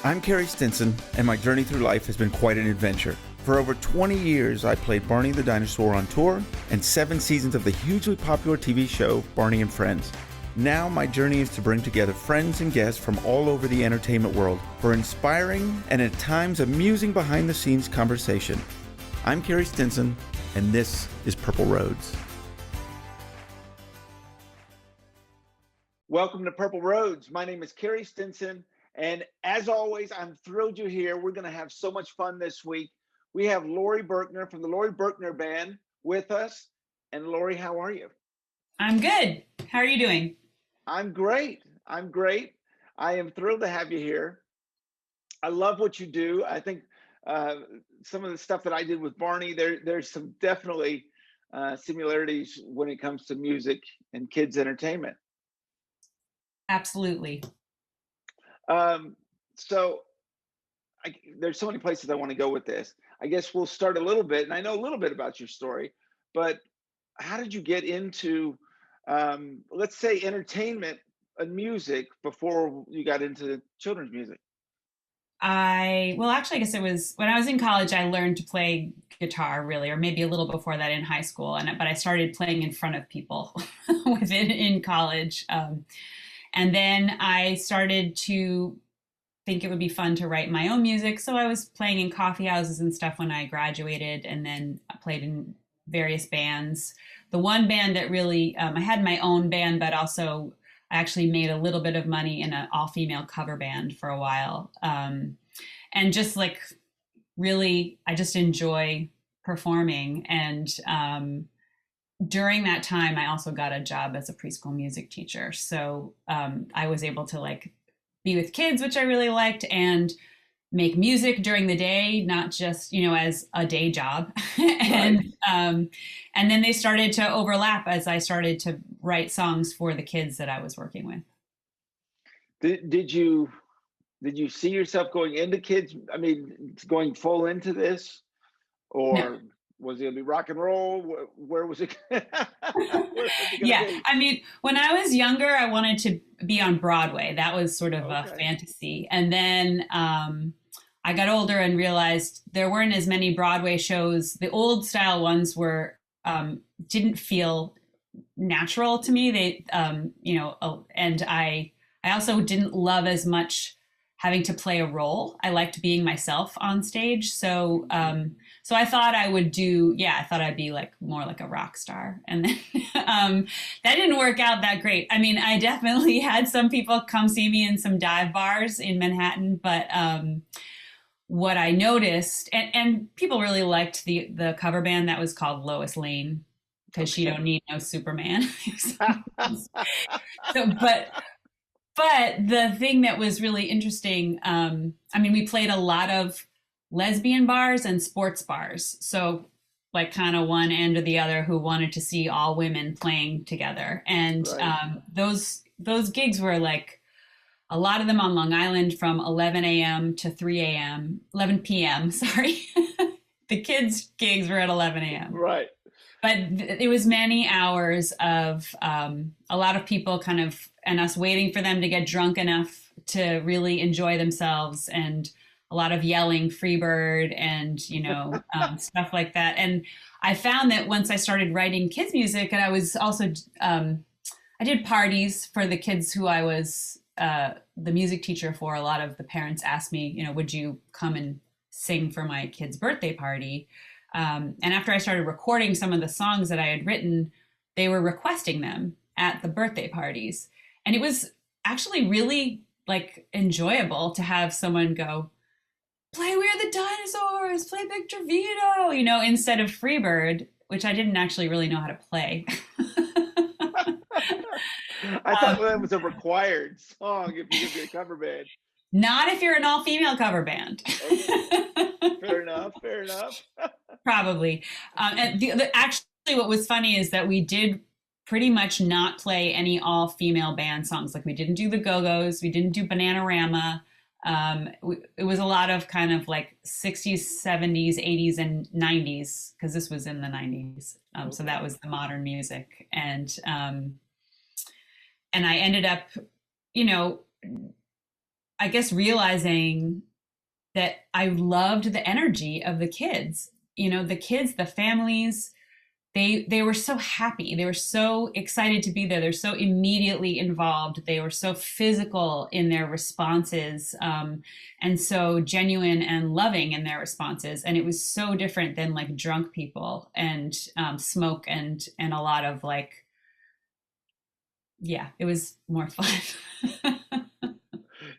I'm Carey Stinson, and my journey through life has been quite an adventure. For over 20 years, I played Barney the Dinosaur on tour and 7 seasons of the hugely popular TV show Barney and Friends. Now my journey is to bring together friends and guests from all over the entertainment world for inspiring and at times amusing behind-the-scenes conversation. I'm Carey Stinson, and this is Purple Roads. Welcome to Purple Roads. My name is Carey Stinson, and as always, I'm thrilled you're here. We're going to have so much fun this week. We have Laurie Berkner from the Laurie Berkner Band with us. And Laurie, how are you? I'm good. How are you doing? I'm great. I am thrilled to have you here. I love what you do. I think some of the stuff that I did with Barney, there's some definitely similarities when it comes to music and kids entertainment. Absolutely. So there's so many places I want to go with this. I guess we'll start a little bit, and I know a little bit about your story, but how did you get into, let's say, entertainment and music before you got into children's music? I guess it was when I was in college, I learned to play guitar really, or maybe a little before that in high school. But I started playing in front of people in college. And then I started to think it would be fun to write my own music. So I was playing in coffee houses and stuff when I graduated, and then I played in various bands. The one band that really, I had my own band, but also I actually made a little bit of money in an all-female cover band for a while. And just like, really, I just enjoy performing. And during that time, I also got a job as a preschool music teacher. So I was able to like be with kids, which I really liked, and make music during the day, not just, as a day job. And then they started to overlap as I started to write songs for the kids that I was working with. Did you see yourself going into kids? I mean, going full into this, or no. Was it gonna be rock and roll? Where was it? Yeah, I mean, when I was younger, I wanted to be on Broadway. That was sort of a fantasy. And then I got older and realized there weren't as many Broadway shows. The old style ones were didn't feel natural to me. They, and I also didn't love as much having to play a role. I liked being myself on stage. So I thought I would I thought I'd be like more like a rock star. And then that didn't work out that great. I mean, I definitely had some people come see me in some dive bars in Manhattan, but what I noticed, and people really liked the cover band that was called Lois Lane, because she don't need no Superman. But the thing that was really interesting, we played a lot of lesbian bars and sports bars. So like kind of one end or the other who wanted to see all women playing together. And those gigs were like a lot of them on Long Island from 11 a.m. to 11 p.m. Sorry. The kids' gigs were at 11 a.m. Right. But it was many hours of a lot of people and us waiting for them to get drunk enough to really enjoy themselves, and a lot of yelling Freebird and, stuff like that. And I found that once I started writing kids music, and I was also, I did parties for the kids who I was the music teacher for. A lot of the parents asked me, would you come and sing for my kid's birthday party? And after I started recording some of the songs that I had written, they were requesting them at the birthday parties. And it was actually really like enjoyable to have someone go, play We Are the Dinosaurs, play Big Trevino, instead of Freebird, which I didn't actually really know how to play. I thought that was a required song if you could be a cover band. Not if you're an all-female cover band. Fair enough. Probably. And actually, what was funny is that we did pretty much not play any all-female band songs. Like we didn't do the Go-Go's, we didn't do Bananarama. It was a lot of kind of like 60s, 70s, 80s, and 90s, because this was in the 90s. So that was the modern music. And I ended up, I guess realizing that I loved the energy of the kids. You know, the kids, the families, they were so happy. They were so excited to be there. They're so immediately involved. They were so physical in their responses, and so genuine and loving in their responses. And it was so different than like drunk people and smoke and a lot of like, yeah, it was more fun.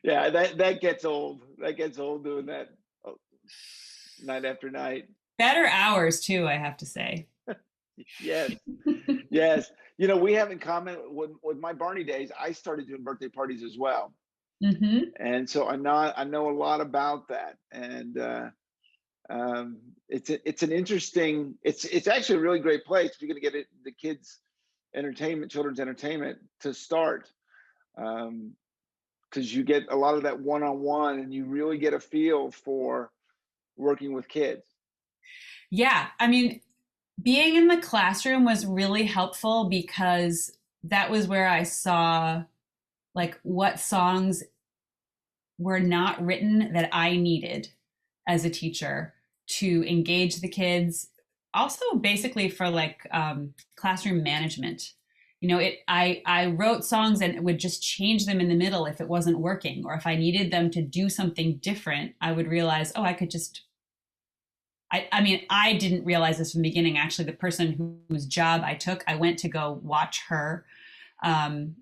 Yeah, that gets old. That gets old doing that night after night. Better hours too, I have to say. Yes, yes. You know, we have in common with my Barney days. I started doing birthday parties as well, Mm-hmm. and so I know a lot about that. And it's an interesting. It's actually a really great place if you're going to get the kids' entertainment, children's entertainment to start. Because you get a lot of that one-on-one, and you really get a feel for working with kids. Yeah, I mean, being in the classroom was really helpful because that was where I saw like what songs were not written that I needed as a teacher to engage the kids. Also, basically for like classroom management. You know, I wrote songs and would just change them in the middle if it wasn't working, or if I needed them to do something different, I would realize, oh, I could just I mean, I didn't realize this from the beginning. Actually, the person whose job I took, I went to go watch her um,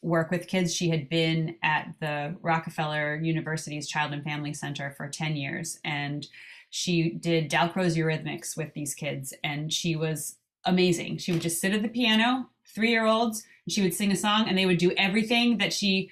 work with kids. She had been at the Rockefeller University's Child and Family Center for 10 years. And she did Dalcroze Eurythmics with these kids. And she was amazing. She would just sit at the piano, 3-year-olds, and she would sing a song, and they would do everything that she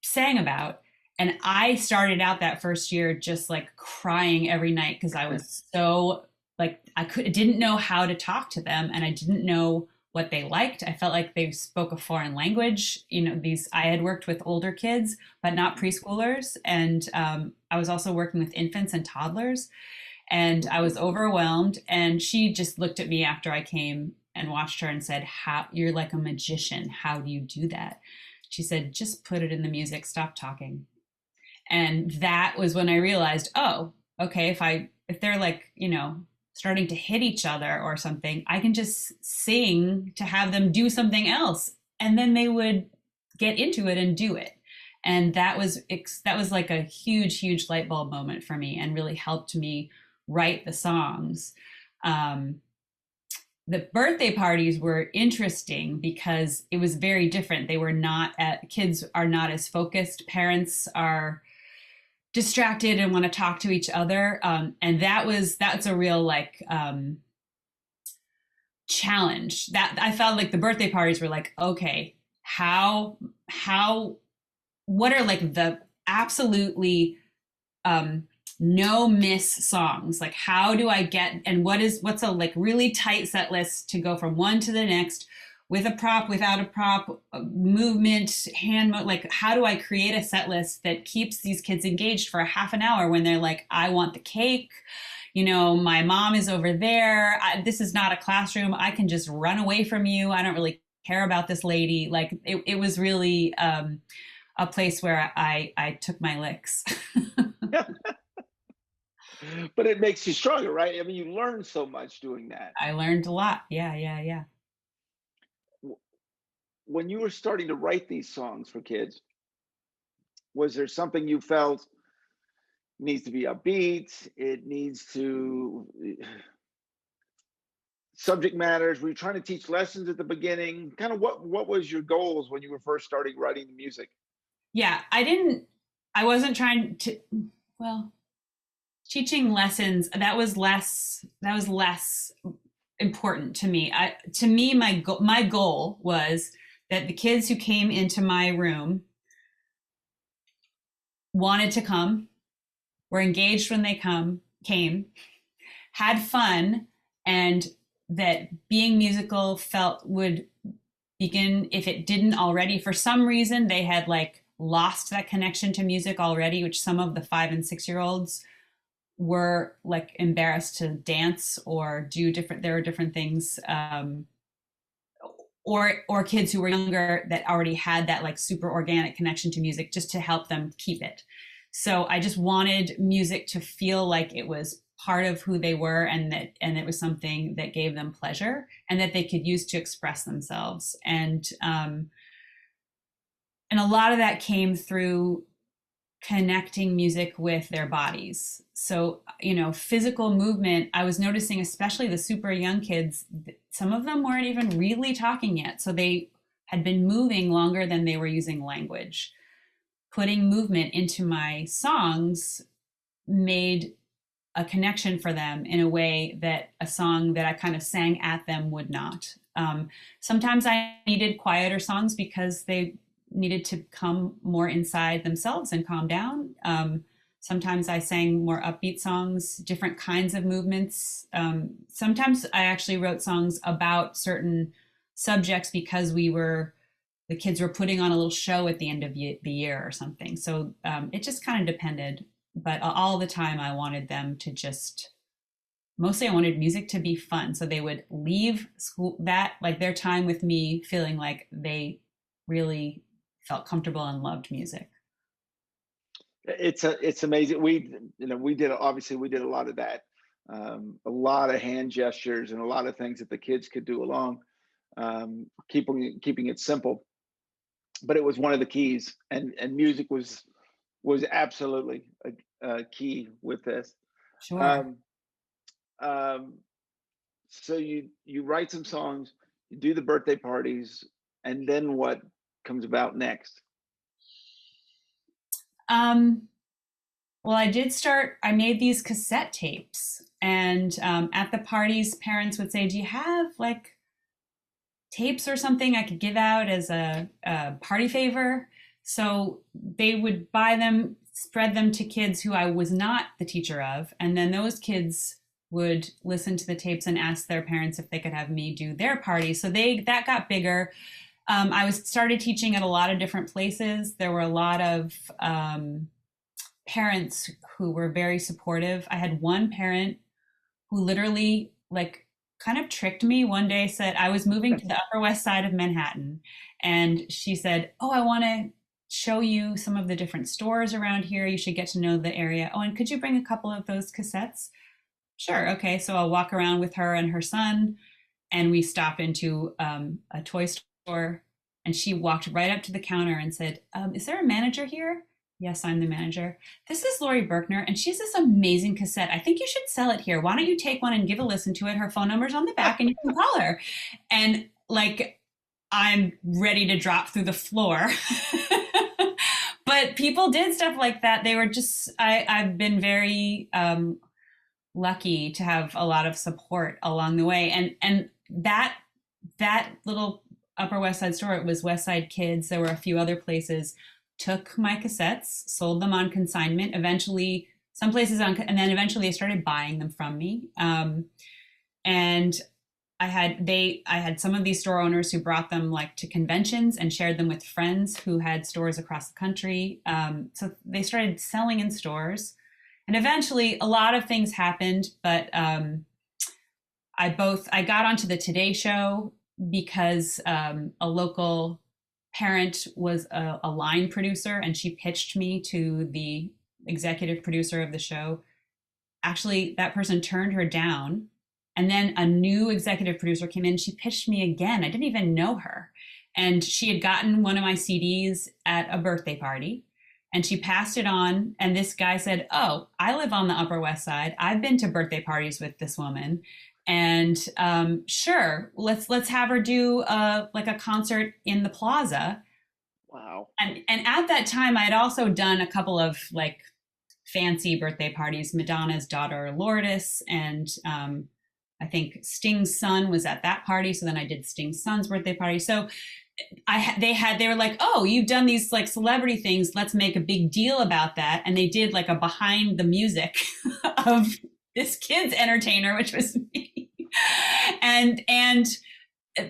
sang about. And I started out that first year just like crying every night because I was so like didn't know how to talk to them, and I didn't know what they liked. I felt like they spoke a foreign language. You know, I had worked with older kids, but not preschoolers, and I was also working with infants and toddlers, and I was overwhelmed. And she just looked at me after I came and watched her and said, "How you're like a magician? How do you do that?" She said, "Just put it in the music. Stop talking." And that was when I realized, oh, okay, if they're like, you know, starting to hit each other or something, I can just sing to have them do something else, and then they would get into it and do it. And that was like a huge light bulb moment for me, and really helped me write the songs. The birthday parties were interesting because it was very different. They were not kids are not as focused. Parents are distracted and want to talk to each other, and that's a real like challenge. That I felt like the birthday parties were like, okay, how what are like the absolutely no miss songs? Like, how do I get, and what's a like really tight set list to go from one to the next, with a prop, without a prop, movement, like how do I create a set list that keeps these kids engaged for a half an hour when they're like, I want the cake, you know, my mom is over there, this is not a classroom, I can just run away from you, I don't really care about this lady. Like it was really a place where I took my licks. But it makes you stronger, right? I mean, you learn so much doing that. I learned a lot. Yeah. When you were starting to write these songs for kids, was there something you felt needs to be upbeat? It needs to subject matters. Were you trying to teach lessons at the beginning? Kind of what was your goals when you were first starting writing the music? Yeah, I wasn't trying to, well, teaching lessons, that was less important to me. My goal was that the kids who came into my room wanted to come, were engaged when they came, had fun, and that being musical would begin, if it didn't already, for some reason they had like lost that connection to music already, which some of the 5 and 6-year-olds were like embarrassed to dance or do there were different things or kids who were younger that already had that like super organic connection to music, just to help them keep it. So I just wanted music to feel like it was part of who they were, and it was something that gave them pleasure and that they could use to express themselves. And a lot of that came through connecting music with their bodies. So, physical movement, I was noticing, especially the super young kids, some of them weren't even really talking yet. So they had been moving longer than they were using language. Putting movement into my songs made a connection for them in a way that a song that I kind of sang at them would not. Sometimes I needed quieter songs because they needed to come more inside themselves and calm down. Sometimes I sang more upbeat songs, different kinds of movements. Sometimes I actually wrote songs about certain subjects because the kids were putting on a little show at the end of the year or something. So it just kind of depended. But all the time I wanted them to mostly I wanted music to be fun. So they would leave school, like their time with me, feeling like they really felt comfortable and loved music. It's amazing. We did a lot of that, a lot of hand gestures and a lot of things that the kids could do along, keeping it simple. But it was one of the keys, and music was absolutely a key with this. Sure. So you write some songs, you do the birthday parties, and then what comes about next? Well, I made these cassette tapes, and at the parties, parents would say, "Do you have like tapes or something I could give out as a party favor?" So they would buy them, spread them to kids who I was not the teacher of, and then those kids would listen to the tapes and ask their parents if they could have me do their party. So that got bigger. I started teaching at a lot of different places. There were a lot of parents who were very supportive. I had one parent who literally like kind of tricked me one day, said I was moving to the Upper West Side of Manhattan, and she said, "Oh, I want to show you some of the different stores around here. You should get to know the area. Oh, and could you bring a couple of those cassettes?" Sure. Okay. So I'll walk around with her and her son, and we stop into a toy store, and she walked right up to the counter and said, "Is there a manager here?" "Yes, I'm the manager." "This is Laurie Berkner, and she has this amazing cassette. I think you should sell it here. Why don't you take one and give a listen to it? Her phone number's on the back, and you can call her." And like, I'm ready to drop through the floor. But people did stuff like that. They were just, I've been very lucky to have a lot of support along the way. And that little Upper West Side store, it was West Side Kids. There were a few other places, took my cassettes, sold them on consignment, eventually some places and then eventually they started buying them from me. And I had some of these store owners who brought them like to conventions and shared them with friends who had stores across the country. So they started selling in stores, and eventually a lot of things happened, but I got onto the Today Show because a local parent was a line producer, and she pitched me to the executive producer of the show. Actually, that person turned her down, and then a new executive producer came in. She pitched me again. I didn't even know her, and she had gotten one of my CDs at a birthday party, and she passed it on. And this guy said, "Oh, I live on the Upper West Side. I've been to birthday parties with this woman. And sure, let's have her do like a concert in the plaza." Wow. And at that time, I had also done a couple of like fancy birthday parties. Madonna's daughter Lourdes, and I think Sting's son was at that party. So then I did Sting's son's birthday party. So they were like, "Oh, you've done these like celebrity things. Let's make a big deal about that." And they did like a behind the music of this kid's entertainer, which was me. And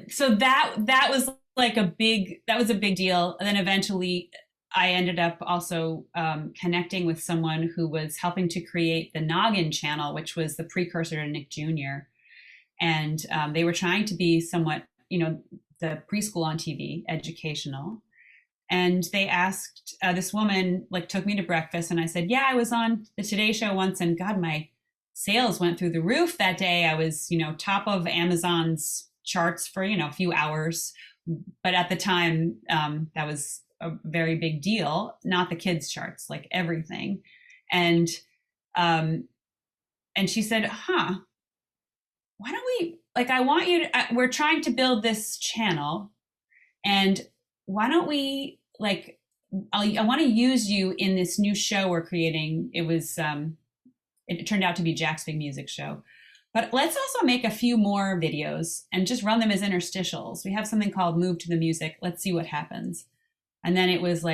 so that was like a big deal. And then eventually I ended up also connecting with someone who was helping to create the Noggin channel, which was the precursor to Nick Jr. And they were trying to be somewhat, the preschool on TV, educational. And they asked, this woman like took me to breakfast, and I said, yeah, I was on the Today Show once, and God, my sales went through the roof that day. I was, top of Amazon's charts for, a few hours. But at the time, that was a very big deal, not the kids charts, like everything. And she said, why don't we, I want you to, we're trying to build this channel, and why don't we, I want to use you in this new show we're creating. It was, it turned out to be Jack's Big Music Show. But let's also make a few more videos and just run them as interstitials. We have something called Move to the Music. Let's see what happens. And then it was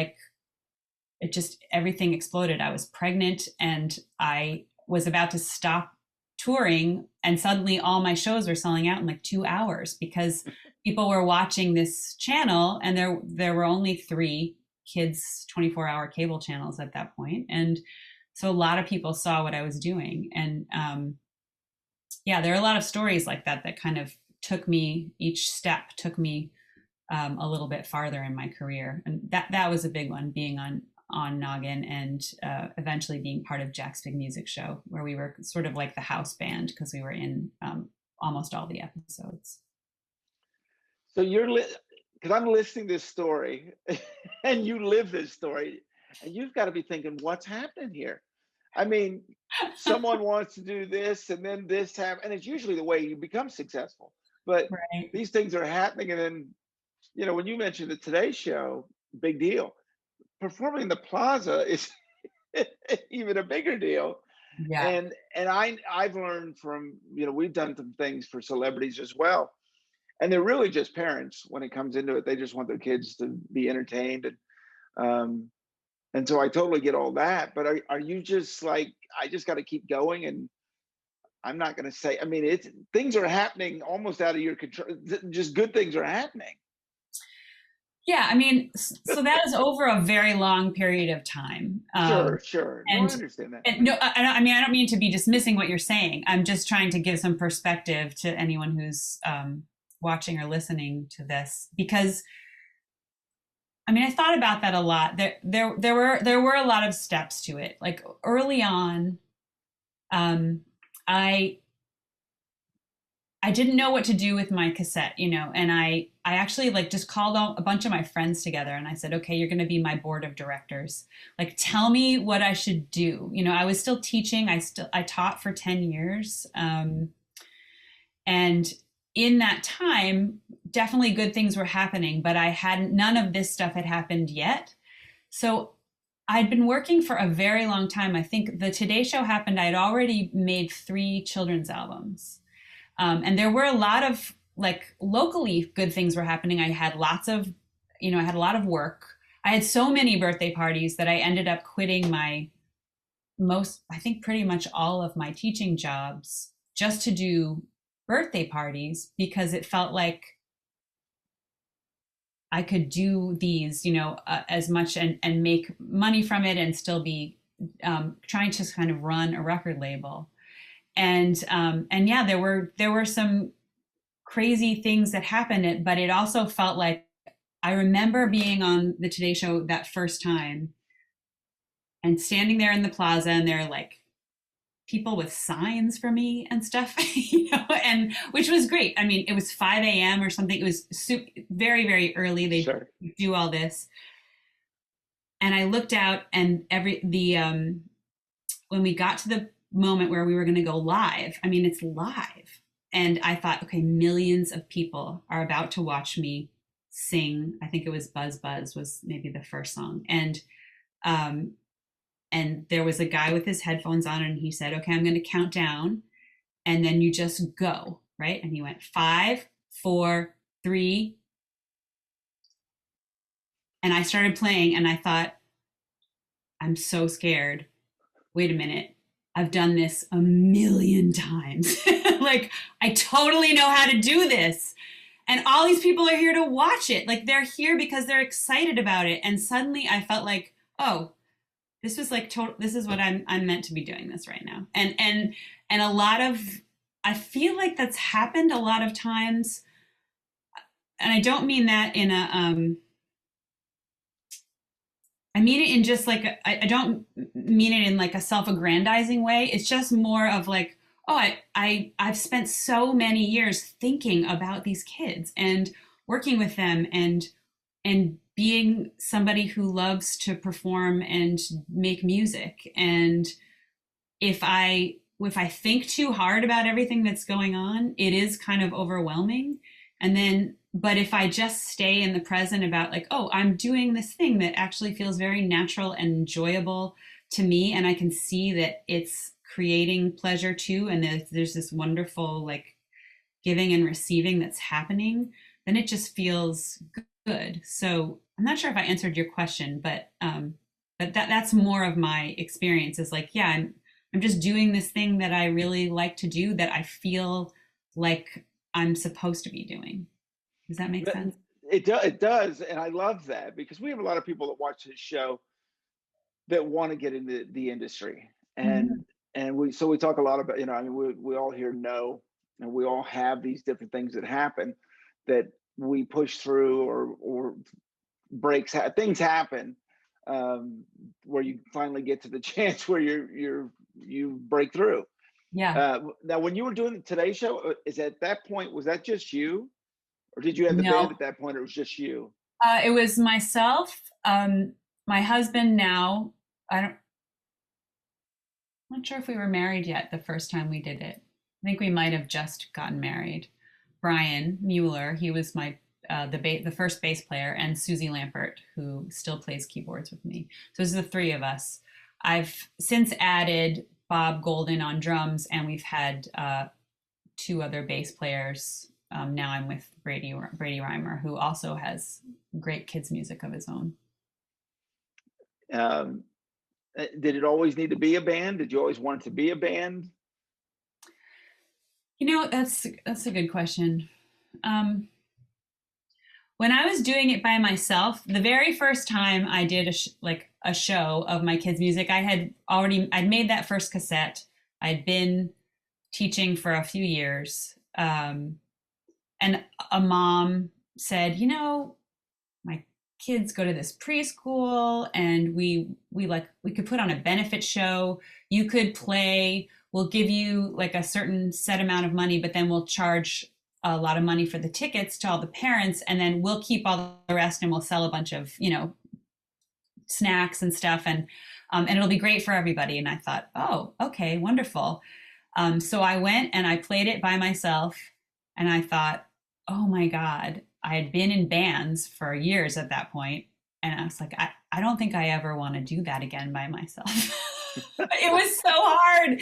everything exploded. I was pregnant, and I was about to stop touring, and suddenly all my shows were selling out in 2 hours because people were watching this channel, and there were only 3 kids 24-hour cable channels at that point. And so a lot of people saw what I was doing. And there are a lot of stories like that kind of each step took me a little bit farther in my career. And that was a big one, being on Noggin, and eventually being part of Jack's Big Music Show, where we were sort of like the house band because we were in almost all the episodes. So because I'm listening to this story and you live this story, and you've got to be thinking, what's happening here? I mean, someone wants to do this, and then this happens, and it's usually the way you become successful. But right. These things are happening, and then, when you mentioned the Today Show, big deal. Performing in the Plaza is even a bigger deal. Yeah. And I've learned from, we've done some things for celebrities as well. And they're really just parents when it comes into it. They just want their kids to be entertained. And so I totally get all that. But are you just like, I just got to keep going, and I'm not going to say, I mean, things are happening almost out of your control. Just good things are happening. Yeah, I mean, so that was over a very long period of time. Sure. No, I understand that. And no, I don't mean to be dismissing what you're saying. I'm just trying to give some perspective to anyone who's watching or listening to this, because I mean, I thought about that a lot. There were a lot of steps to it. Like early on, I didn't know what to do with my cassette, and I actually just called a bunch of my friends together, and I said, okay, you're going to be my board of directors. Tell me what I should do. I was still teaching. I taught for 10 years. And in that time, definitely good things were happening, but none of this stuff had happened yet. So I'd been working for a very long time. I think the Today Show happened. I'd already made 3 children's albums. And there were a lot of locally good things were happening. I had lots of, I had a lot of work. I had so many birthday parties that I ended up quitting I think pretty much all of my teaching jobs just to do birthday parties, because it felt like I could do these, as much and make money from it, and still be trying to kind of run a record label. And yeah, there were some crazy things that happened, but it also felt like, I remember being on the Today Show that first time and standing there in the plaza, and there are people with signs for me and stuff, and which was great. I mean, it was 5 a.m. or something. It was very, very early. They do all this. And I looked out, and when we got to the moment where we were going to go live, I mean, it's live. And I thought, okay, millions of people are about to watch me sing. I think it was Buzz Buzz was maybe the first song. And there was a guy with his headphones on, and he said, okay, I'm going to count down, and then you just go, right? And he went 5, 4, 3. And I started playing, and I thought, I'm so scared. Wait a minute. I've done this a million times. I totally know how to do this. And all these people are here to watch it. They're here because they're excited about it. And suddenly I felt like, oh, this was this is what I'm meant to be doing this right now. And a lot of, I feel like that's happened a lot of times. and I don't mean that in a, I mean it in just like, I don't mean it in like a self-aggrandizing way. It's just more of like, oh, I've spent so many years thinking about these kids and working with them and being somebody who loves to perform and make music. And if I think too hard about everything that's going on, it is kind of overwhelming. And then, but if I just stay in the present about like, oh, I'm doing this thing that actually feels very natural and enjoyable to me, and I can see that it's creating pleasure too, and there's this wonderful like giving and receiving that's happening, then it just feels good. So I'm not sure if I answered your question, but that's more of my experience is like, yeah, I'm just doing this thing that I really like to do that I feel like I'm supposed to be doing. Does that make sense? It does, and I love that because we have a lot of people that watch this show that want to get into the industry, Mm-hmm. and we talk a lot about, I mean, we all here know, and we all have these different things that happen that we push through, or things happen, where you finally get to the chance where you break through. Yeah. Now, when you were doing the Today Show, is at that point, was that just you, or did you have the band No, at that point, or it was just you? it was myself, my husband now. I don't, I'm not sure if we were married yet the first time we did it. I think we might have just gotten married. Brian Mueller, he was my the first bass player, and Susie Lampert, who still plays keyboards with me. So this is the three of us. I've since added Bob Golden on drums, and we've had two other bass players. Now I'm with Brady Reimer, who also has great kids music of his own. Um, did it always need to be a band? Did you always want it to be a band? That's a good question. When I was doing it by myself, the very first time I did a show of my kids' music, I'd made that first cassette. I'd been teaching for a few years, and a mom said, my kids go to this preschool, and we could put on a benefit show. You could play. We'll give you like a certain set amount of money, but then we'll charge a lot of money for the tickets to all the parents, and then we'll keep all the rest, and we'll sell a bunch of snacks and stuff, and it'll be great for everybody. And I thought, oh, okay, wonderful. So I went and I played it by myself, and I thought, oh my God, I had been in bands for years at that point, and I was like, I don't think I ever want to do that again by myself. It was so hard.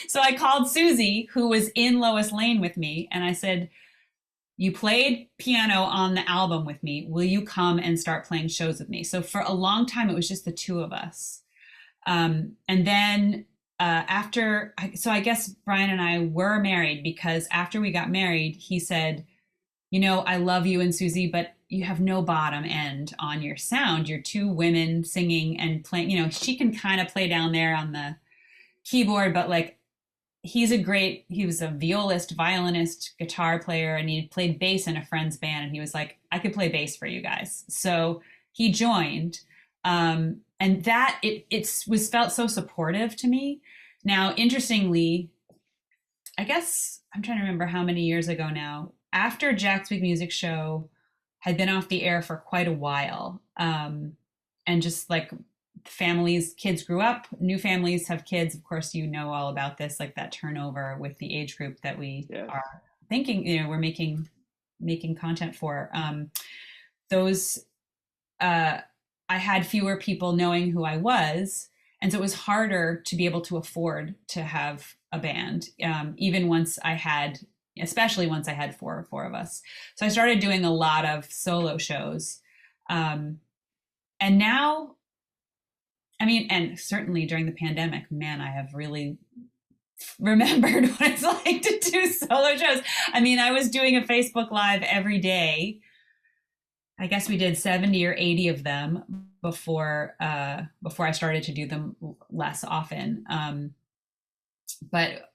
So I called Susie, who was in Lois Lane with me, and I said, you played piano on the album with me. Will you come and start playing shows with me? So for a long time, it was just the two of us. And then I guess Brian and I were married, because after we got married, he said, I love you and Susie, but you have no bottom end on your sound. You're two women singing and playing. She can kind of play down there on the keyboard, but like, he was a violist, violinist, guitar player, and he played bass in a friend's band. And he was like, I could play bass for you guys. So he joined. And that was felt so supportive to me. Now, interestingly, I guess I'm trying to remember how many years ago now, after Jack's Big Music Show had been off the air for quite a while, and just like kids grew up, new families have kids. Of course, all about this, like that turnover with the age group that we are thinking, we're making content for. I had fewer people knowing who I was. And so it was harder to be able to afford to have a band, especially once I had four of us. So I started doing a lot of solo shows. And now, and certainly during the pandemic, man, I have really remembered what it's like to do solo shows. I was doing a Facebook Live every day. I guess we did 70 or 80 of them before I started to do them less often. But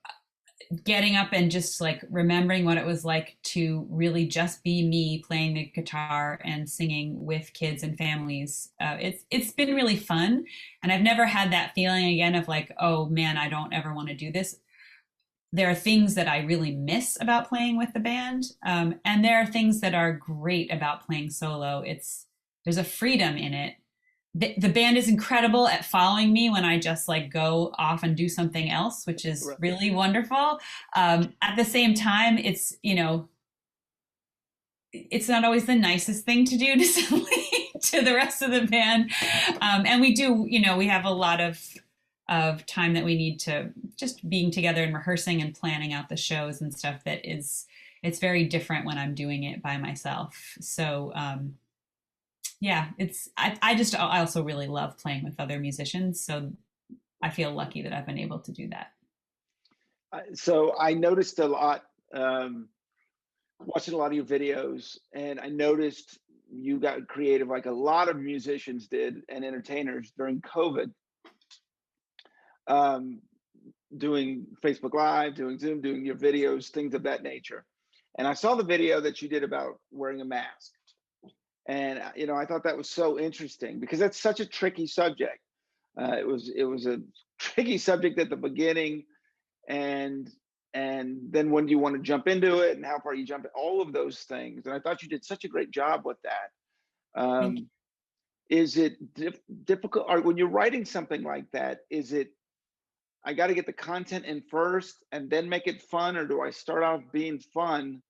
getting up and just like remembering what it was like to really just be me playing the guitar and singing with kids and families. It's been really fun, and I've never had that feeling again of like, oh man, I don't ever want to do this. There are things that I really miss about playing with the band, and there are things that are great about playing solo. There's a freedom in it. The band is incredible at following me when I just like go off and do something else, which is really wonderful. At the same time, it's, you know, it's not always the nicest thing to do to the rest of the band. And we do, you know, we have a lot of time that we need to just being together and rehearsing and planning out the shows and stuff it's very different when I'm doing it by myself. So, yeah, I also really love playing with other musicians. So I feel lucky that I've been able to do that. So I noticed a lot, watching a lot of your videos, and I noticed you got creative like a lot of musicians did and entertainers during COVID, doing Facebook Live, doing Zoom, doing your videos, things of that nature. And I saw the video that you did about wearing a mask. And, you know, I thought that was so interesting because that's such a tricky subject. It was a tricky subject at the beginning, and then when you want to jump into it and how far you jump, all of those things. And I thought you did such a great job with that. Is it difficult, or when you're writing something like that, is it, I got to get the content in first and then make it fun, or do I start off being fun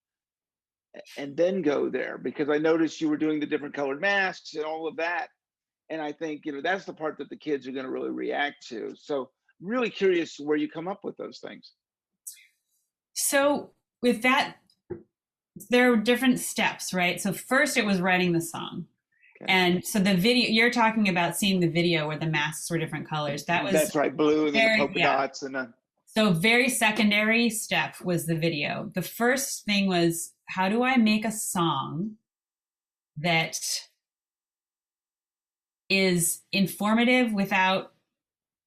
and then go there? Because I noticed you were doing the different colored masks and all of that. And I think, you know, that's the part that the kids are going to really react to. So really curious where you come up with those things. So with that, there are different steps, right? So first it was writing the song. Okay. And so the video, you're talking about seeing the video where the masks were different colors. That's right, blue and then the polka dots. So very secondary step was the video. The first thing was, how do I make a song that is informative without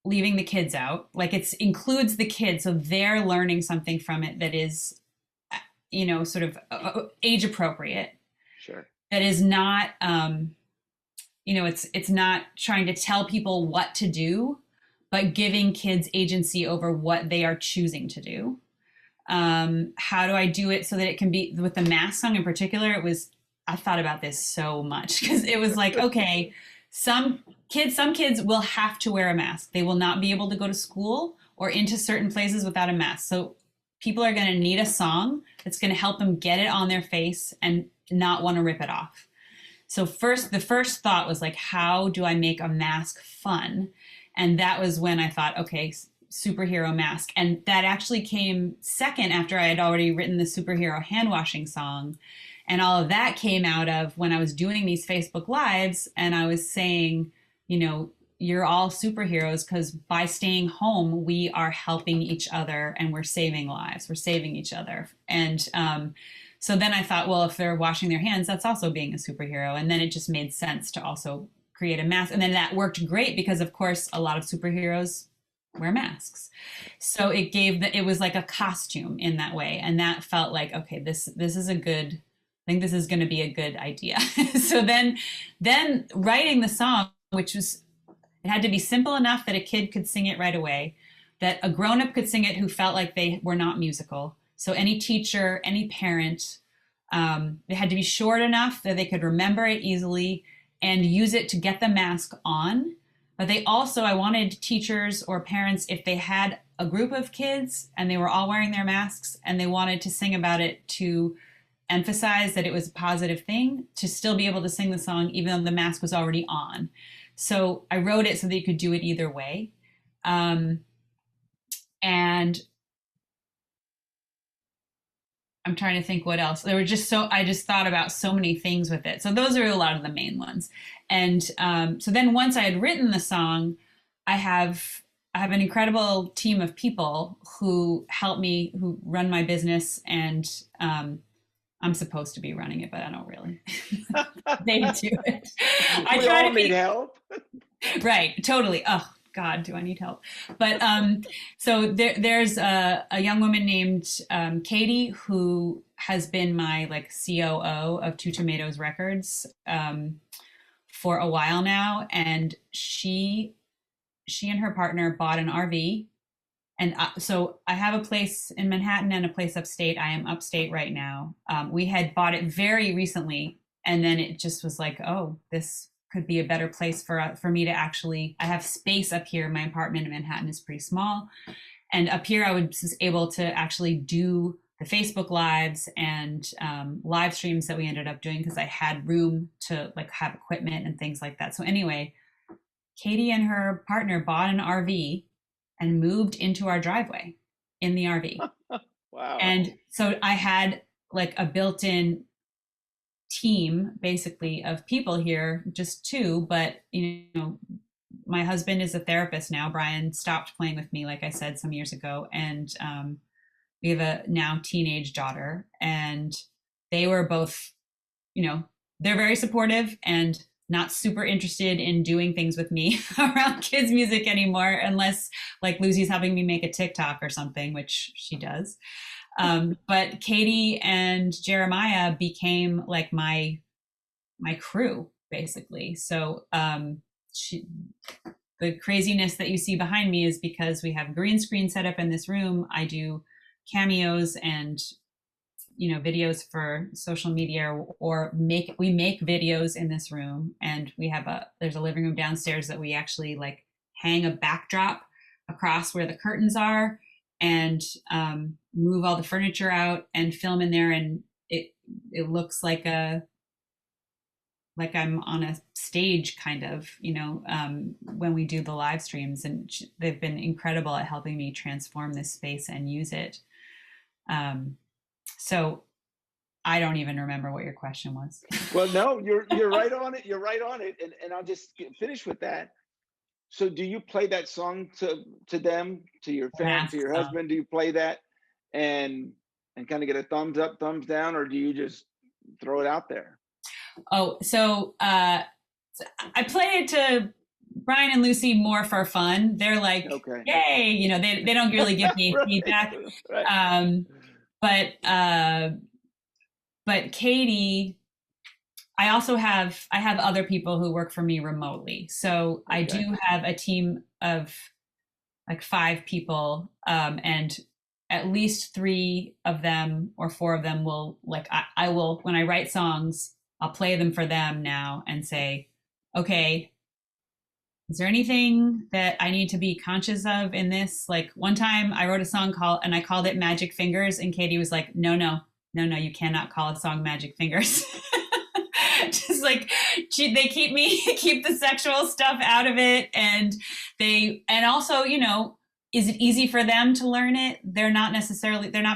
leaving the kids out? Like it includes the kids, so they're learning something from it that is, you know, sort of age appropriate. Sure. That is not, you know, it's not trying to tell people what to do, but giving kids agency over what they are choosing to do. How do I do it so that it can be, with the mask song in particular, I thought about this so much because it was like, okay, some kids will have to wear a mask. They will not be able to go to school or into certain places without a mask. So people are going to need a song that's going to help them get it on their face and not want to rip it off. So the first thought was like, how do I make a mask fun? And that was when I thought, okay, superhero mask. And that actually came second after I had already written the superhero hand washing song. And all of that came out of when I was doing these Facebook Lives and I was saying, you know, you're all superheroes because by staying home, we are helping each other and we're saving lives. We're saving each other. And so then I thought, well, if they're washing their hands, that's also being a superhero. And then it just made sense to also create a mask. And then that worked great because, of course, a lot of superheroes wear masks. So it was like a costume in that way. And that felt like, okay, this is a good, I think this is going to be a good idea. So then writing the song, which was, it had to be simple enough that a kid could sing it right away, that a grown-up could sing it who felt like they were not musical. So any teacher, any parent, it had to be short enough that they could remember it easily and use it to get the mask on. But I wanted teachers or parents, if they had a group of kids and they were all wearing their masks and they wanted to sing about it, to emphasize that it was a positive thing, to still be able to sing the song even though the mask was already on. So I wrote it so that you could do it either way. And I'm trying to think what else. I just thought about so many things with it. So those are a lot of the main ones. And so then once I had written the song, I have an incredible team of people who help me, who run my business, and I'm supposed to be running it, but I don't really. They do it. We all need help. Right, totally. Oh, God, do I need help? But so there's a young woman named Katie who has been my like COO of Two Tomatoes Records for a while now, and she and her partner bought an RV. And so I have a place in Manhattan and a place upstate. I am upstate right now. We had bought it very recently, and then it just was like, oh, this could be a better place for me to actually. I have space up here. My apartment in Manhattan is pretty small, and up here I was able to actually do the Facebook lives and live streams that we ended up doing because I had room to like have equipment and things like that. So anyway, Katie and her partner bought an RV and moved into our driveway in the RV. Wow. And so I had like a built-in team basically of people here, just two, but you know, my husband is a therapist now. Brian stopped playing with me, like I said, some years ago. And we have a now teenage daughter, and they were both, you know, they're very supportive and not super interested in doing things with me around kids music anymore, unless like Lucy's helping me make a TikTok or something, which she does. But Katie and Jeremiah became like my crew basically. So the craziness that you see behind me is because we have green screen set up in this room. I do cameos and videos for social media, or we make videos in this room, and there's a living room downstairs that we actually like hang a backdrop across where the curtains are and move all the furniture out and film in there, and it looks like I'm on a stage kind of, when we do the live streams, and they've been incredible at helping me transform this space and use it. So I don't even remember what your question was. Well, no, you're right on it. You're right on it. And I'll just finish with that. So do you play that song to them, to your family, to your husband? Do you play that and kind of get a thumbs up, thumbs down, or do you just throw it out there? Oh, so I play it to Brian and Lucy more for fun. They're like, okay, yay, they don't really give me right, feedback. Right. But Katie, I have other people who work for me remotely. So okay. I do have a team of like 5 people, and at least 3 of them or 4 of them will I will, when I write songs, I'll play them for them now and say, okay, is there anything that I need to be conscious of in this? Like one time I wrote a song I called it Magic Fingers, and Katie was like, no, you cannot call a song Magic Fingers. Just like they keep the sexual stuff out of it. And also, is it easy for them to learn it? They're not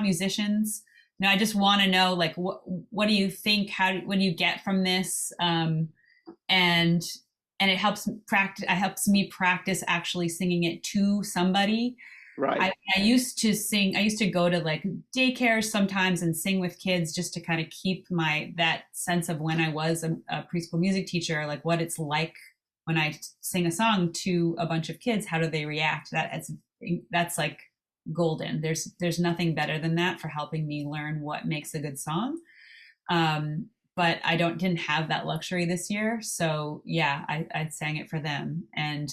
musicians. I just want to know, like, what do you think? What do you get from this? And it helps me practice actually singing it to somebody. Right. I used to go to like daycare sometimes and sing with kids just to kind of keep that sense of when I was a preschool music teacher, like what it's like when I sing a song to a bunch of kids. How do they react? That's like golden. There's nothing better than that for helping me learn what makes a good song. But I didn't have that luxury this year. So yeah, I sang it for them. And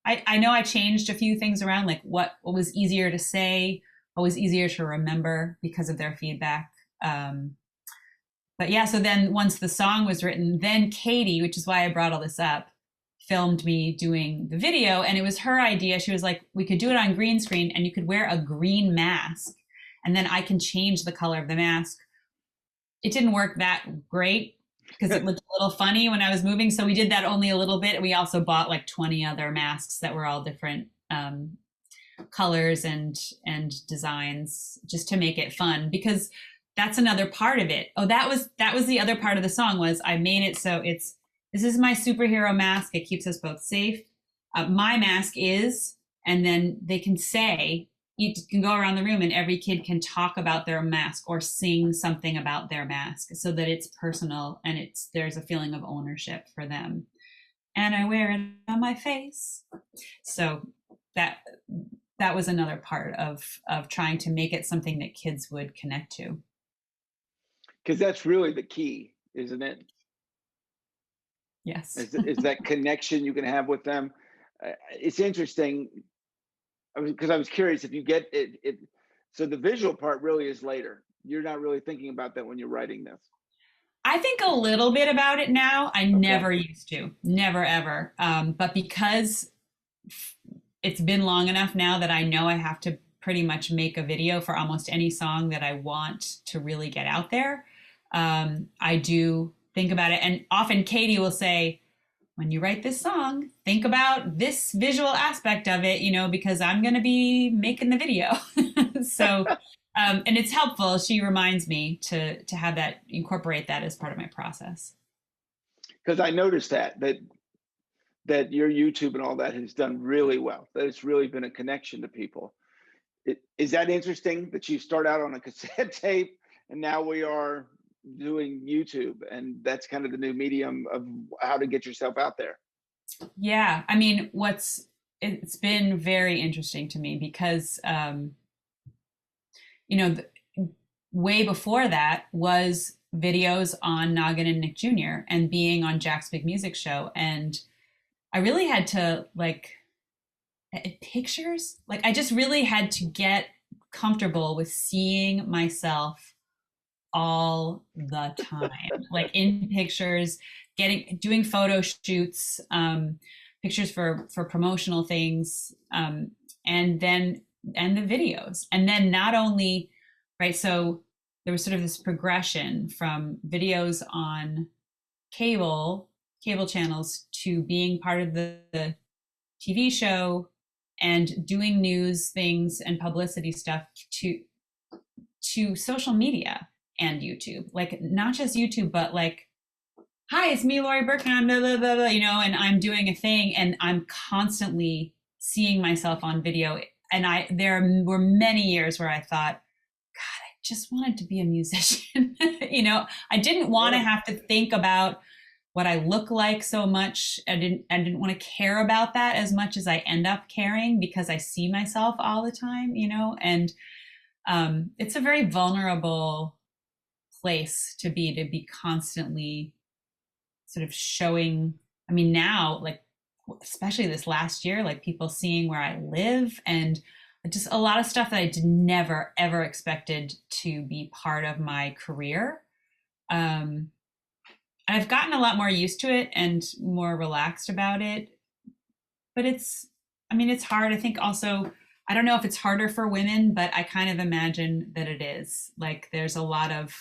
I know I changed a few things around, like what was easier to say, what was easier to remember because of their feedback. But yeah, so then once the song was written, then Katie, which is why I brought all this up, filmed me doing the video. And it was her idea. She was like, we could do it on green screen and you could wear a green mask and then I can change the color of the mask. It didn't work that great because it looked a little funny when I was moving. So we did that only a little bit. We also bought like 20 other masks that were all different colors and designs just to make it fun, because that's another part of it. Oh, that was the other part of the song was I made it so this is my superhero mask. It keeps us both safe. My mask is, and then they can say, you can go around the room and every kid can talk about their mask or sing something about their mask so that it's personal and there's a feeling of ownership for them. and I wear it on my face. So that that was another part of trying to make it something that kids would connect to. Because that's really the key, isn't it? Yes. Is that connection you can have with them. It's interesting because I was curious if you get it. So the visual part really is later. You're not really thinking about that when you're writing this. I think a little bit about it now. I Okay. never used to, never ever. But because it's been long enough now that I know I have to pretty much make a video for almost any song that I want to really get out there. I do think about it. And often Katie will say, when you write this song, think about this visual aspect of it, because I'm going to be making the video. So, and it's helpful. She reminds me to have that, incorporate that as part of my process. Because I noticed that your YouTube and all that has done really well. That it's really been a connection to people. Is that interesting that you start out on a cassette tape and now we are doing YouTube, and that's kind of the new medium of how to get yourself out there? Yeah, I mean, it's been very interesting to me because you know, way before that was videos on Noggin and Nick Jr. and being on Jack's Big Music Show, and I really had to pictures. Like I just really had to get comfortable with seeing myself all the time, like in pictures, doing photo shoots, pictures for promotional things, and the videos, and then not only right. So there was sort of this progression from videos on cable channels to being part of the TV show and doing news things and publicity stuff to social media and YouTube. Like not just YouTube, but like, hi, it's me, Laurie Berkner, blah, blah, blah, blah, and I'm doing a thing and I'm constantly seeing myself on video. And there were many years where I thought, God, I just wanted to be a musician. I didn't want to have to think about what I look like so much. I didn't want to care about that as much as I end up caring because I see myself all the time, and it's a very vulnerable place to be constantly sort of showing. I mean, now, like, especially this last year, like people seeing where I live and just a lot of stuff that I did never, ever expected to be part of my career. I've gotten a lot more used to it and more relaxed about it, but it's hard. I think also, I don't know if it's harder for women, but I kind of imagine that it is. Like there's a lot of,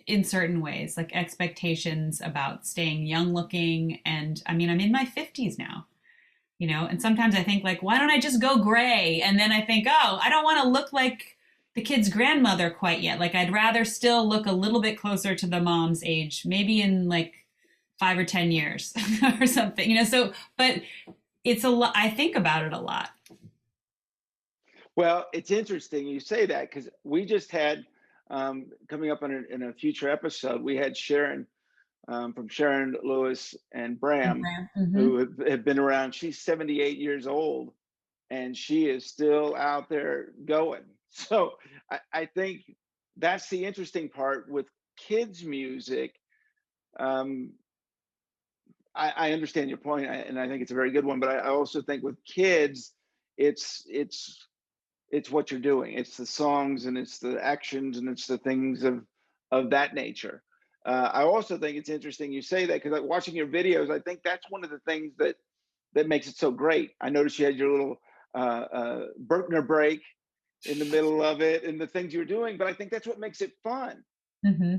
in certain ways, like expectations about staying young looking. And I mean, I'm in my 50s now, and sometimes I think like, why don't I just go gray? And then I think, oh, I don't want to look like the kid's grandmother quite yet. Like I'd rather still look a little bit closer to the mom's age, maybe in like 5 or 10 years or something, so, but it's a lot. I think about it a lot. Well, it's interesting you say that because we just had coming up in a future episode, we had Sharon from Sharon, Lewis, and Bram, Mm-hmm. who have been around. She's 78 years old, and she is still out there going. So I think that's the interesting part with kids' music. I understand your point, and I think it's a very good one. But I also think with kids, it's what you're doing. It's the songs and it's the actions and it's the things of that nature. I also think it's interesting you say that because like watching your videos, I think that's one of the things that makes it so great. I noticed you had your little Berkner break in the middle of it and the things you were doing, but I think that's what makes it fun. Mm-hmm.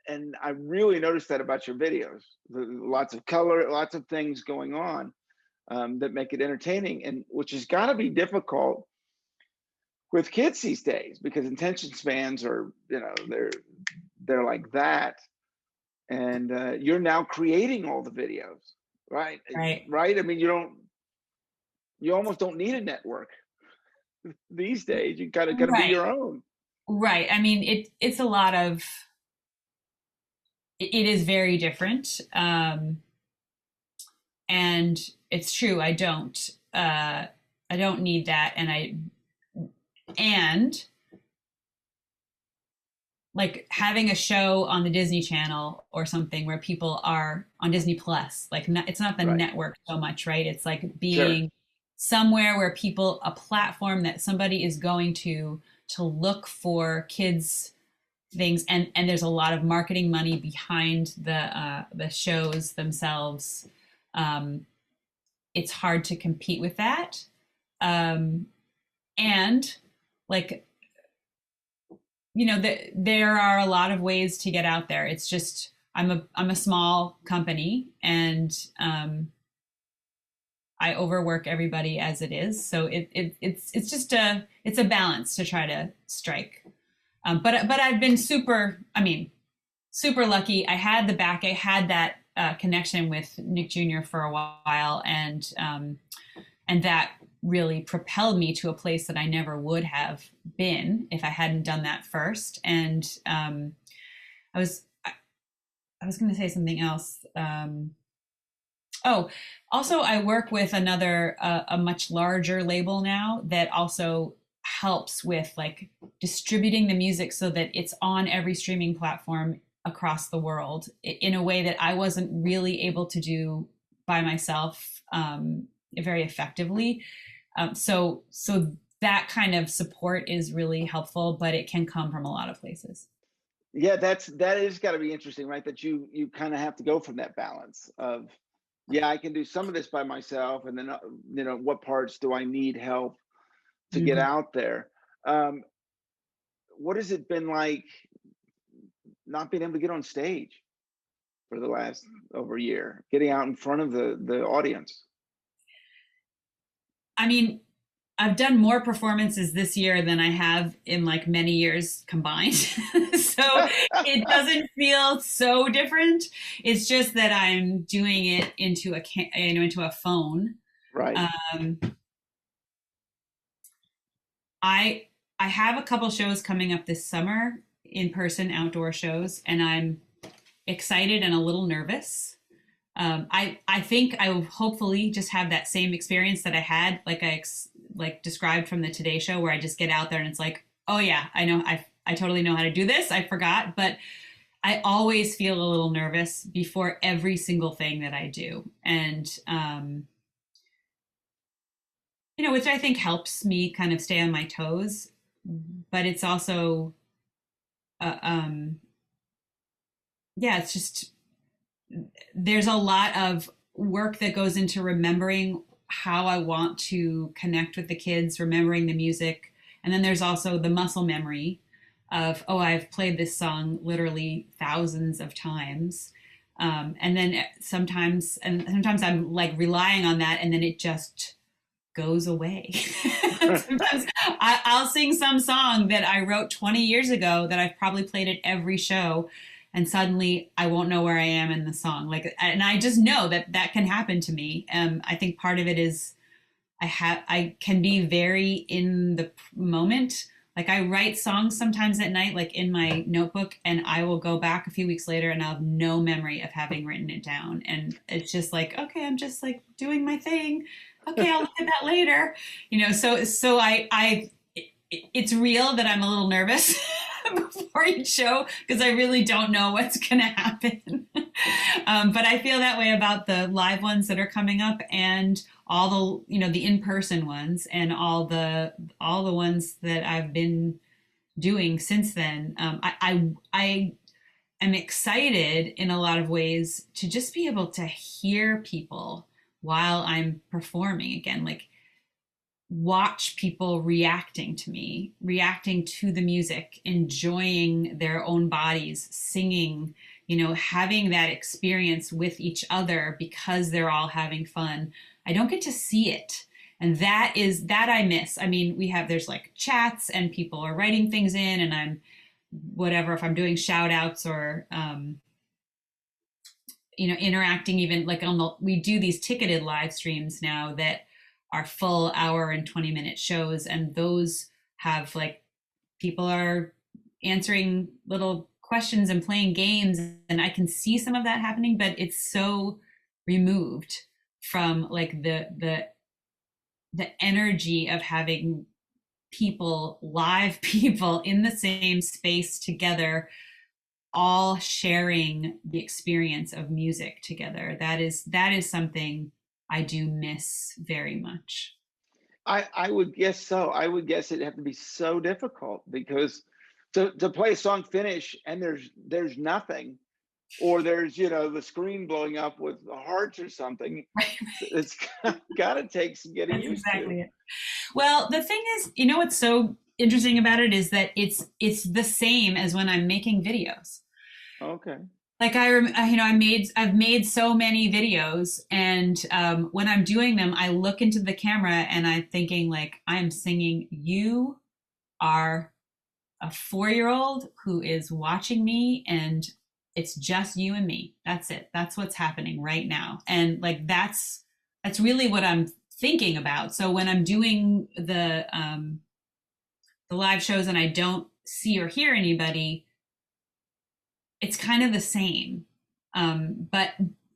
And I really noticed that about your videos. Lots of color, lots of things going on that make it entertaining, and which has got to be difficult with kids these days because attention spans are, they're like that. And you're now creating all the videos, right? Right. I mean, you almost don't need a network these days. You gotta be your own. Right. I mean, it's a lot of, it is very different. And it's true. I don't need that. And like having a show on the Disney Channel or something where people are on Disney Plus, like it's not the Right. network so much, right? It's like Sure. being somewhere where people, a platform that somebody is going to look for kids things, and there's a lot of marketing money behind the shows themselves. It's hard to compete with that. And like, there are a lot of ways to get out there. It's just I'm a small company, and I overwork everybody as it is. So it's just it's a balance to try to strike. But I've been super lucky. I had that connection with Nick Jr. for a while, and that really propelled me to a place that I never would have been if I hadn't done that first. And I was going to say something else. Also, I work with another a much larger label now that also helps with like distributing the music so that it's on every streaming platform across the world in a way that I wasn't really able to do by myself very effectively. So that kind of support is really helpful, but it can come from a lot of places. Yeah, that is got to be interesting, right? That you kind of have to go from that balance of, yeah, I can do some of this by myself, and then what parts do I need help to get out there? What has it been like not being able to get on stage for the last over a year, getting out in front of the audience? I mean, I've done more performances this year than I have in like many years combined. So it doesn't feel so different. It's just that I'm doing it into a phone. Right. I have a couple shows coming up this summer, in-person outdoor shows, and I'm excited and a little nervous. I think I will hopefully just have that same experience that I had, like described from the Today Show, where I just get out there and it's like, oh yeah, I know, I totally know how to do this. I forgot, but I always feel a little nervous before every single thing that I do, and which I think helps me kind of stay on my toes. But it's also, yeah, it's just there's a lot of work that goes into remembering how I want to connect with the kids, remembering the music. And then there's also the muscle memory of, oh, I've played this song literally thousands of times. And then sometimes I'm like relying on that, and then it just goes away. Sometimes I'll sing some song that I wrote 20 years ago that I've probably played at every show, and suddenly I won't know where I am in the song. And I just know that can happen to me. I think part of it is I can be very in the moment. Like I write songs sometimes at night, like in my notebook, and I will go back a few weeks later and I'll have no memory of having written it down. And it's just like, okay, I'm just like doing my thing. Okay, I'll look at that later. So it's real that I'm a little nervous before each show because I really don't know what's going to happen. But I feel that way about the live ones that are coming up, and all the the in-person ones, and all the ones that I've been doing since then. I am excited in a lot of ways to just be able to hear people while I'm performing again, like watch people reacting to me, reacting to the music, enjoying their own bodies, singing, having that experience with each other because they're all having fun. I don't get to see it. And that I miss. I mean, there's like chats and people are writing things in, and I'm whatever, if I'm doing shout outs or, interacting, even like we do these ticketed live streams now that are full hour and 20-minute shows. And those have like people are answering little questions and playing games, and I can see some of that happening, but it's so removed from like the energy of having people, live people in the same space together, all sharing the experience of music together. That is something I do miss very much. I would guess so. I would guess it'd have to be so difficult because to play a song finish and there's nothing, or there's the screen blowing up with hearts or something. It's got to take some getting That's used exactly to. it. Well, the thing is, what's so interesting about it is that it's the same as when I'm making videos. Okay. Like I've made so many videos, and when I'm doing them, I look into the camera and I'm thinking like I'm singing. You are a 4-year-old who is watching me, and it's just you and me. That's it. That's what's happening right now, and like that's really what I'm thinking about. So when I'm doing the live shows and I don't see or hear anybody, it's kind of the same. But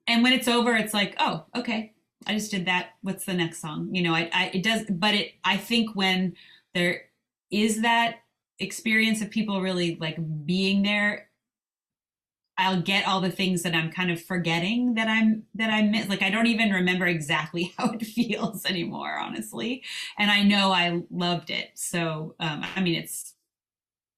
and when it's over, it's like, oh, okay, I just did that. What's the next song? It does, but I think when there is that experience of people really like being there, I'll get all the things that I'm kind of forgetting that I miss. Like I don't even remember exactly how it feels anymore, honestly. And I know I loved it. So I mean, it's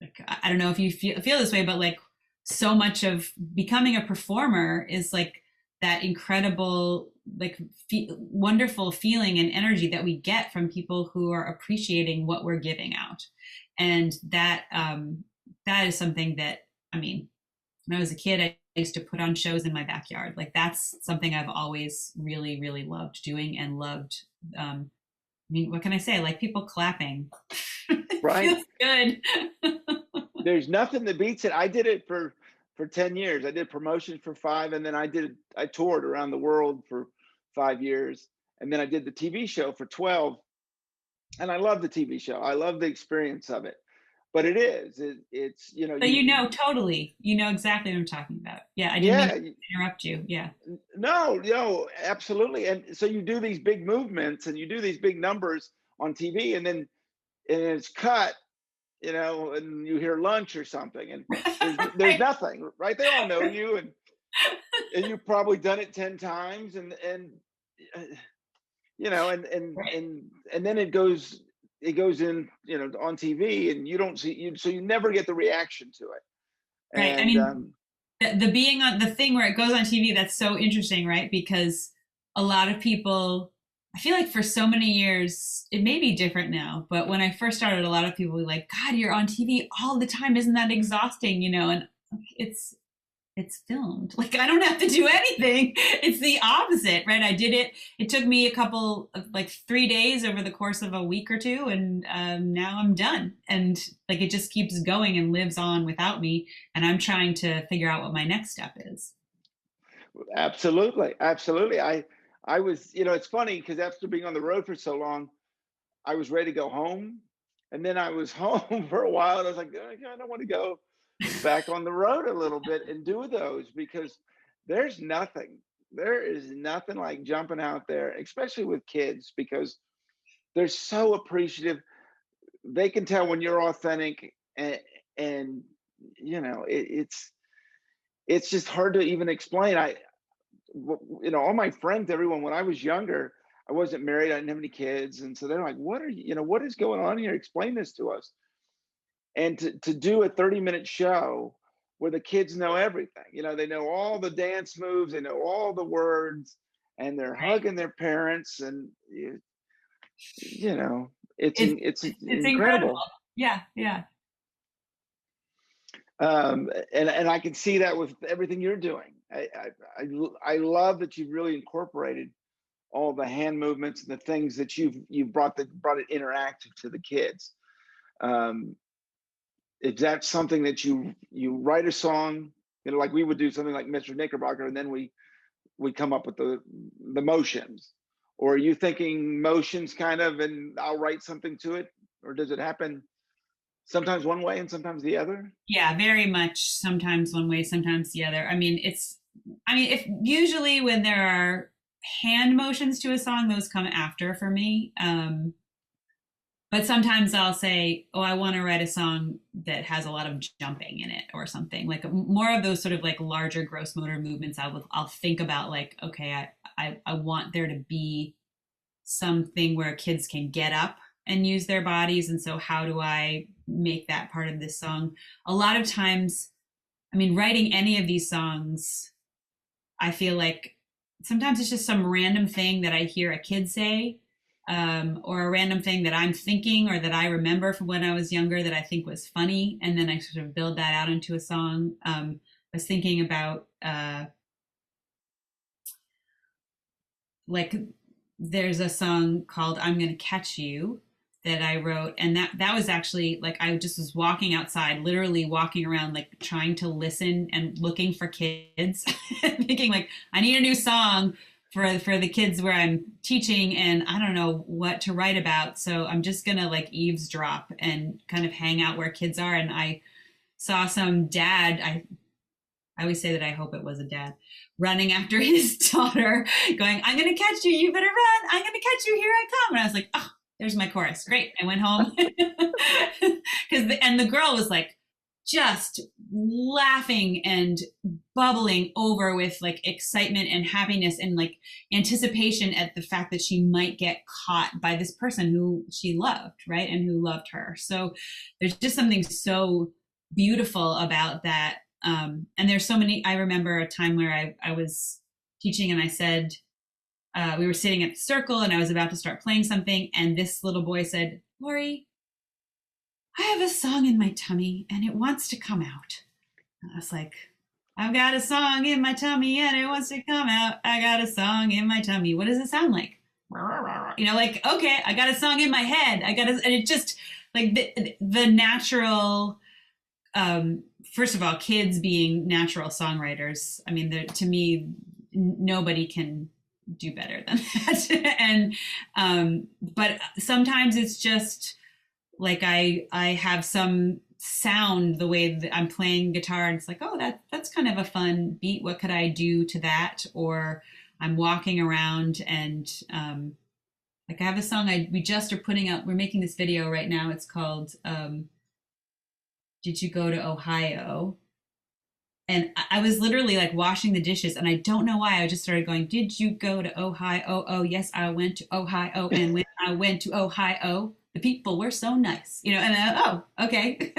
like I don't know if you feel this way, but like so much of becoming a performer is like that incredible, like wonderful feeling and energy that we get from people who are appreciating what we're giving out, and that is something that I mean, when I was a kid, I used to put on shows in my backyard. Like that's something I've always really, really loved doing and loved. I mean, what can I say? I like people clapping. It Right. feels good. There's nothing that beats it. I did it for 10 years. I did promotions for 5, and then I toured around the world for 5 years, and then I did the TV show for 12. And I love the TV show. I love the experience of it. But it's But totally, exactly what I'm talking about. Yeah, I didn't mean yeah, to interrupt you. Yeah. no, absolutely. And so you do these big movements and you do these big numbers on TV, and then it's cut, and you hear lunch or something, and there's Right. nothing, right? They all know you, and you've probably done it 10 times, and uh, Right. and then it goes in, on TV, and you don't see you, so you never get the reaction to it. Right. I And mean, the being on the thing where it goes on TV, that's so interesting, right? Because a lot of people, I feel like for so many years, it may be different now, but when I first started, a lot of people were like, God, you're on TV all the time. Isn't that exhausting? And it's filmed. Like I don't have to do anything. It's the opposite, right? I did it. It took me a couple of like 3 days over the course of a week or two, and now I'm done. And like it just keeps going and lives on without me. And I'm trying to figure out what my next step is. absolutely, absolutely. I was, it's funny because after being on the road for so long, I was ready to go home, and then I was home for a while, and I was like, "Oh, I don't want to go back on the road a little bit and do those," because there's nothing. There is nothing like jumping out there, especially with kids, because they're so appreciative. They can tell when you're authentic, and it's just hard to even explain. All my friends, everyone, when I was younger, I wasn't married, I didn't have any kids, and so they're like, what are what is going on here? Explain this to us. And to do a 30-minute show where the kids know everything, they know all the dance moves, they know all the words, and they're Right. hugging their parents, and you know it's It's it's it's incredible. incredible. Yeah, yeah. And I can see that with everything you're doing. I love that you've really incorporated all the hand movements and the things that you've brought it interactive to the kids. Um, is that something that you write a song, like we would do something like Mr. Knickerbocker, and then we come up with the motions, or are you thinking motions kind of, and I'll write something to it, or does it happen sometimes one way and sometimes the other? Yeah, very much. Sometimes one way, sometimes the other. If usually when there are hand motions to a song, those come after for me. But sometimes I'll say, oh, I want to write a song that has a lot of jumping in it or something, like more of those sort of like larger gross motor movements. I'll think about like, okay, I want there to be something where kids can get up and use their bodies. And so how do I make that part of this song? A lot of times, writing any of these songs, I feel like sometimes it's just some random thing that I hear a kid say, or a random thing that I'm thinking or that I remember from when I was younger that I think was funny. And then I sort of build that out into a song. I was thinking about like there's a song called I'm Gonna Catch You that I wrote. And that was actually like, I just was walking outside, literally walking around, like trying to listen and looking for kids, thinking like, I need a new song for the kids where I'm teaching and I don't know what to write about. So I'm just gonna like eavesdrop and kind of hang out where kids are. And I saw some dad, I always say that I hope it was a dad, running after his daughter going, I'm gonna catch you, you better run, I'm gonna catch you, here I come. And I was like, oh, there's my chorus, great. I went home. And the girl was like, just laughing and bubbling over with like excitement and happiness and like anticipation at the fact that she might get caught by this person who she loved, right? And who loved her. So there's just something so beautiful about that. And there's so many, I remember a time where I was teaching and I said, we were sitting at the circle and I was about to start playing something. And this little boy said, Laurie, I have a song in my tummy and it wants to come out. And I was like, I've got a song in my tummy and it wants to come out. I got a song in my tummy. What does it sound like? Like, okay, I got a song in my head. And it just like the natural, first of all, kids being natural songwriters. To me, nobody can do better than that. And, but sometimes it's just, like I have some sound the way that I'm playing guitar and it's like, oh, that's kind of a fun beat. What could I do to that? Or I'm walking around and like I have a song we just are putting out, we're making this video right now. It's called Did You Go to Ohio? And I was literally like washing the dishes and I don't know why I just started going, did you go to Ohio? Oh, yes, I went to Ohio. And when I went to Ohio, the people were so nice, and okay.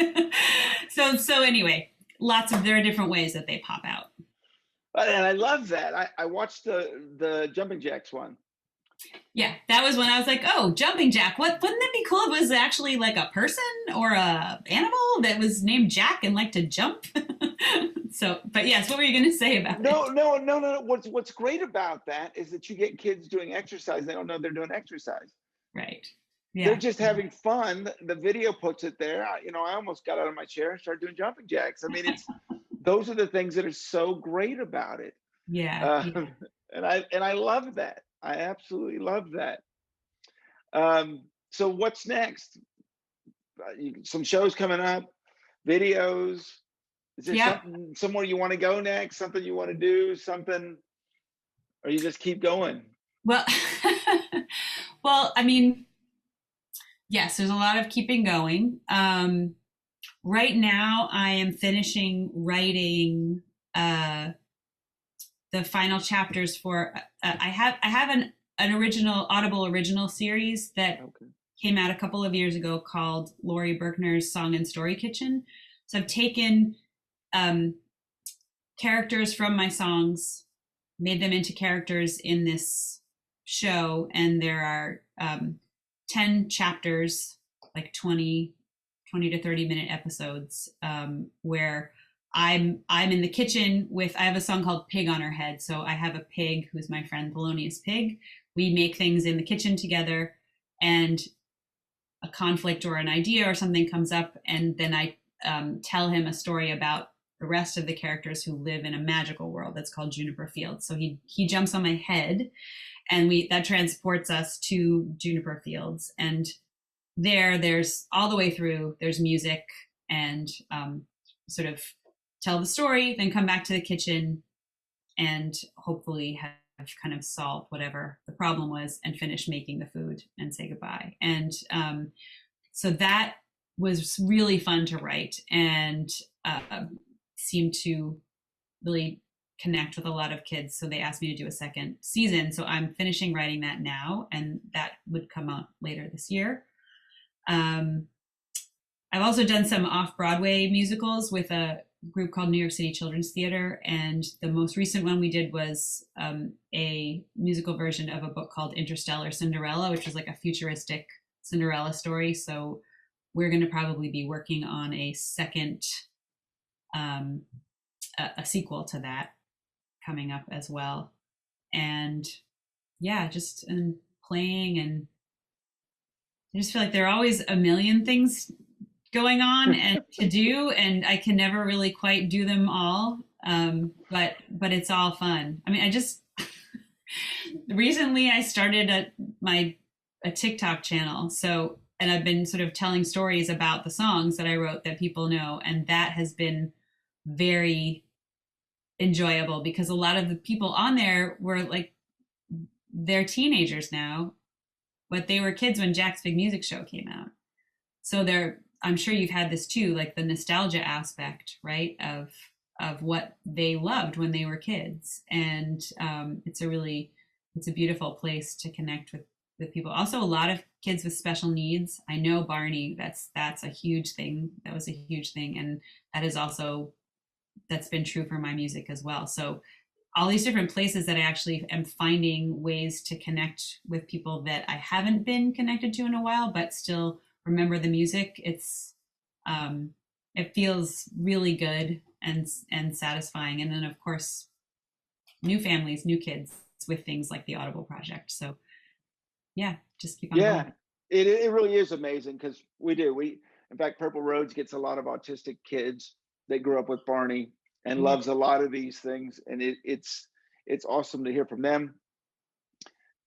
So anyway, there are different ways that they pop out. And I love that. I watched the Jumping Jacks one. Yeah, that was when I was like, oh, Jumping Jack. Wouldn't it be cool if it was actually like a person or a animal that was named Jack and liked to jump? So, but yes, what were you going to say about it? No. What's great about that is that you get kids doing exercise. They don't know they're doing exercise. Right. Yeah. They're just having fun. The video puts it there. I almost got out of my chair and started doing jumping jacks. It's those are the things that are so great about it. Yeah. And I love that. I absolutely love that. So what's next? Some shows coming up, videos. Is there something somewhere you want to go next? Something you want to do? Something, or you just keep going? Well, yes, there's a lot of keeping going. Right now, I am finishing writing the final chapters for. I have an original Audible original series that came out a couple of years ago called Laurie Berkner's Song and Story Kitchen. So I've taken characters from my songs, made them into characters in this show, and there are 10 chapters, like 20 to 30 minute episodes, where I'm in the kitchen I have a song called Pig on Her Head. So I have a pig who's my friend Thelonious Pig. We make things in the kitchen together and a conflict or an idea or something comes up. And then I tell him a story about the rest of the characters who live in a magical world that's called Juniper Fields. So he jumps on my head and that transports us to Juniper Fields. And there's all the way through, there's music and sort of tell the story, then come back to the kitchen and hopefully have kind of solved whatever the problem was and finish making the food and say goodbye. And so that was really fun to write and seemed to really connect with a lot of kids. So they asked me to do a second season. So I'm finishing writing that now, and that would come out later this year. I've also done some off-Broadway musicals with a group called New York City Children's Theater. And the most recent one we did was a musical version of a book called Interstellar Cinderella, which was like a futuristic Cinderella story. So we're going to probably be working on a second, a sequel to that coming up as well. And yeah, just playing, and I just feel like there are always a million things going on and to do, and I can never really quite do them all. But it's all fun. I mean, I just recently I started a TikTok channel. So, and I've been sort of telling stories about the songs that I wrote that people know. And that has been very enjoyable because a lot of the people on there were like, they're teenagers now, but they were kids when Jack's Big Music Show came out. So I'm sure you've had this too, like the nostalgia aspect, right? Of what they loved when they were kids. And it's a beautiful place to connect with people. Also, a lot of kids with special needs. I know Barney, that's a huge thing. That was a huge thing. And that's been true for my music as well. So all these different places that I actually am finding ways to connect with people that I haven't been connected to in a while, but still remember the music. It feels really good and satisfying. And then of course, new families, new kids with things like the Audible Project. So yeah, just keep on going. It really is amazing because in fact, Purple Roads gets a lot of autistic kids that grew up with Barney and loves a lot of these things. And it's awesome to hear from them.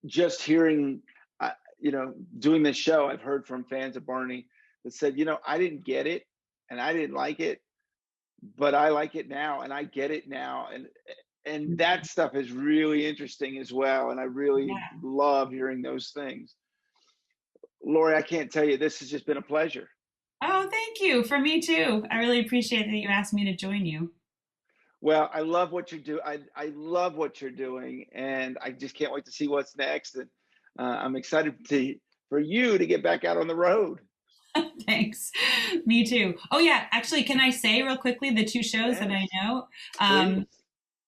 Just hearing, doing this show, I've heard from fans of Barney that said, I didn't get it and I didn't like it, but I like it now and I get it now. And that stuff is really interesting as well. And I really love hearing those things. Laurie, I can't tell you, this has just been a pleasure. Oh, thank you. For me too. I really appreciate that you asked me to join you. Well, I love what you do. I love what you're doing, and I just can't wait to see what's next. And I'm excited for you to get back out on the road. Thanks. Me too. Oh yeah, actually, can I say real quickly the two shows that I know?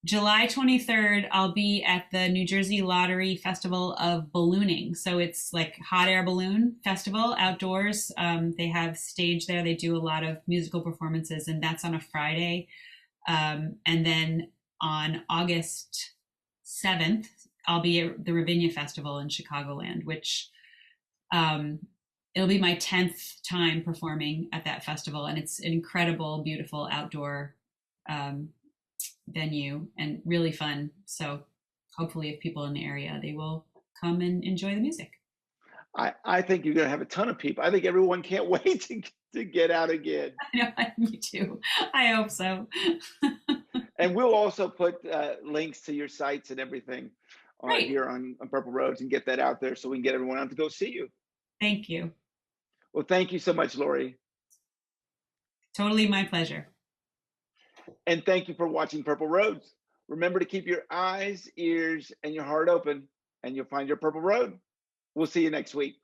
July 23rd, I'll be at the New Jersey Lottery Festival of Ballooning. So it's like hot air balloon festival outdoors. They have stage there. They do a lot of musical performances, and that's on a Friday. And then on August 7th, I'll be at the Ravinia Festival in Chicagoland, which it'll be my 10th time performing at that festival. And it's an incredible, beautiful outdoor venue and really fun. So hopefully if people in the area, they will come and enjoy the music. I think you're going to have a ton of people. I think everyone can't wait to get out again. I know, me too. I hope so. And we'll also put links to your sites and everything here on Purple Roads and get that out there so we can get everyone out to go see you. Thank you. Well, thank you so much, Laurie. Totally my pleasure. And thank you for watching Purple Roads. Remember to keep your eyes, ears, and your heart open, and you'll find your Purple Road. We'll see you next week.